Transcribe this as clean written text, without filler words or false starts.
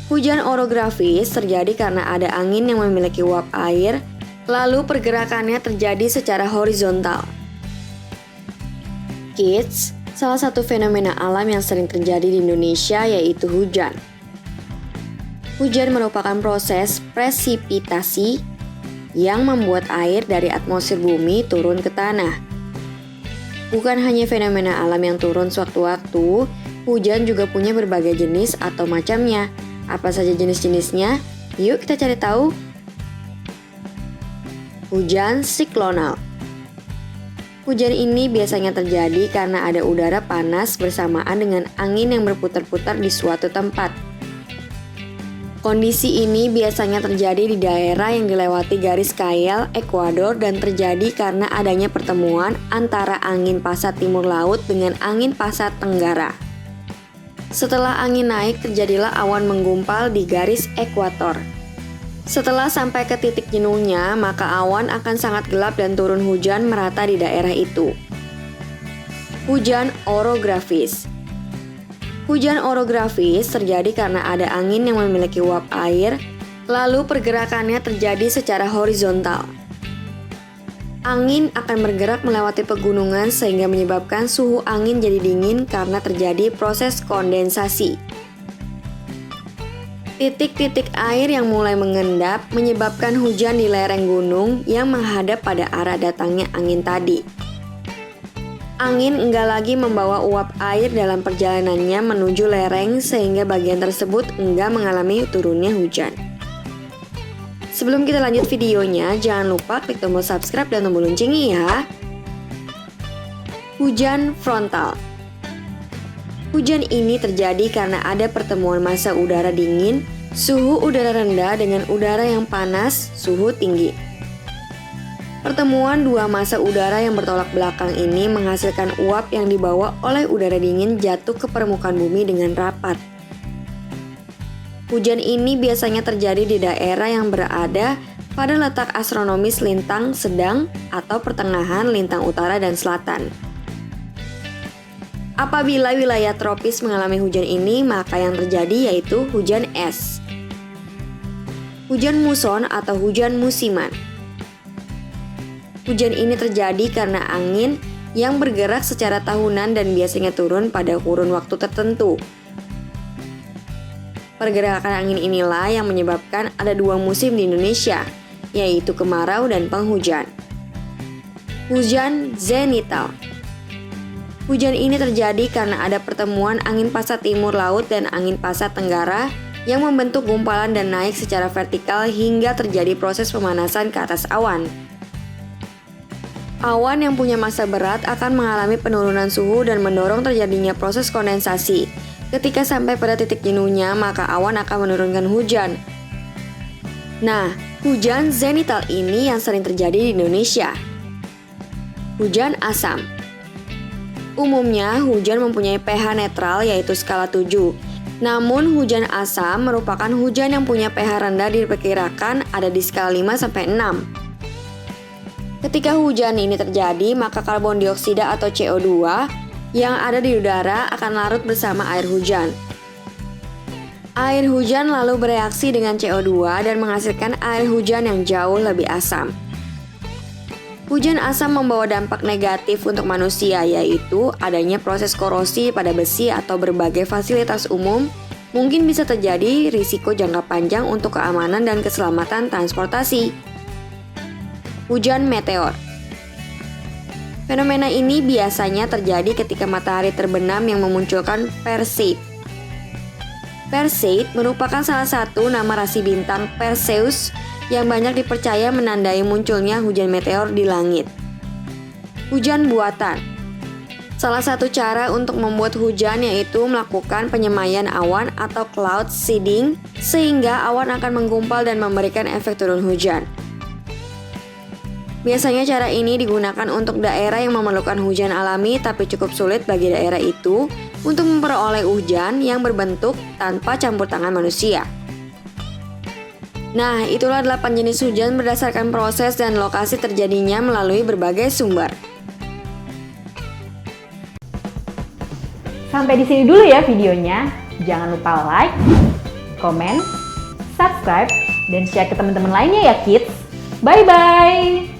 Hujan orografis terjadi karena ada angin yang memiliki uap air, lalu pergerakannya terjadi secara horizontal. Kids, salah satu fenomena alam yang sering terjadi di Indonesia yaitu hujan. Hujan merupakan proses presipitasi yang membuat air dari atmosfer bumi turun ke tanah. Bukan hanya fenomena alam yang turun sewaktu-waktu, hujan juga punya berbagai jenis atau macamnya. Apa saja jenis-jenisnya? Yuk kita cari tahu. Hujan siklonal. Hujan ini biasanya terjadi karena ada udara panas bersamaan dengan angin yang berputar-putar di suatu tempat. Kondisi ini biasanya terjadi di daerah yang dilewati garis kail ekuador dan terjadi karena adanya pertemuan antara angin pasat timur laut dengan angin pasat tenggara. Setelah angin naik, terjadilah awan menggumpal di garis ekuator. Setelah sampai ke titik jenuhnya, maka awan akan sangat gelap dan turun hujan merata di daerah itu. Hujan orografis. Hujan orografis terjadi karena ada angin yang memiliki uap air, lalu pergerakannya terjadi secara horizontal. Angin akan bergerak melewati pegunungan sehingga menyebabkan suhu angin jadi dingin karena terjadi proses kondensasi. Titik-titik air yang mulai mengendap menyebabkan hujan di lereng gunung yang menghadap pada arah datangnya angin tadi. Angin enggak lagi membawa uap air dalam perjalanannya menuju lereng sehingga bagian tersebut enggak mengalami turunnya hujan. Sebelum kita lanjut videonya, jangan lupa klik tombol subscribe dan tombol loncengnya ya. Hujan frontal. Hujan ini terjadi karena ada pertemuan massa udara dingin, suhu udara rendah dengan udara yang panas, suhu tinggi. Pertemuan dua massa udara yang bertolak belakang ini menghasilkan uap yang dibawa oleh udara dingin jatuh ke permukaan bumi dengan rapat. Hujan ini biasanya terjadi di daerah yang berada pada letak astronomis lintang sedang atau pertengahan lintang utara dan selatan. Apabila wilayah tropis mengalami hujan ini, maka yang terjadi yaitu hujan es. Hujan muson atau hujan musiman. Hujan ini terjadi karena angin yang bergerak secara tahunan dan biasanya turun pada kurun waktu tertentu. Pergerakan angin inilah yang menyebabkan ada dua musim di Indonesia, yaitu kemarau dan penghujan. Hujan zenital. Hujan ini terjadi karena ada pertemuan angin pasat timur laut dan angin pasat tenggara yang membentuk gumpalan dan naik secara vertikal hingga terjadi proses pemanasan ke atas awan. Awan yang punya massa berat akan mengalami penurunan suhu dan mendorong terjadinya proses kondensasi. Ketika sampai pada titik jenuhnya, maka awan akan menurunkan hujan. Nah, hujan zenital ini yang sering terjadi di Indonesia. Hujan asam. Umumnya, hujan mempunyai pH netral yaitu skala 7. Namun, hujan asam merupakan hujan yang punya pH rendah diperkirakan ada di skala 5-6. Ketika hujan ini terjadi, maka karbon dioksida atau CO2 yang ada di udara akan larut bersama air hujan. Air hujan lalu bereaksi dengan CO2 dan menghasilkan air hujan yang jauh lebih asam. Hujan asam membawa dampak negatif untuk manusia, yaitu adanya proses korosi pada besi atau berbagai fasilitas umum. Mungkin bisa terjadi risiko jangka panjang untuk keamanan dan keselamatan transportasi. Hujan meteor. Fenomena ini biasanya terjadi ketika matahari terbenam yang memunculkan Perseid. Perseid merupakan salah satu nama rasi bintang Perseus yang banyak dipercaya menandai munculnya hujan meteor di langit. Hujan buatan. Salah satu cara untuk membuat hujan yaitu melakukan penyemaian awan atau cloud seeding sehingga awan akan menggumpal dan memberikan efek turun hujan. Biasanya cara ini digunakan untuk daerah yang memerlukan hujan alami tapi cukup sulit bagi daerah itu untuk memperoleh hujan yang berbentuk tanpa campur tangan manusia. Nah, itulah 8 jenis hujan berdasarkan proses dan lokasi terjadinya melalui berbagai sumber. Sampai di sini dulu ya videonya. Jangan lupa like, komen, subscribe, dan share ke teman-teman lainnya ya kids. Bye-bye!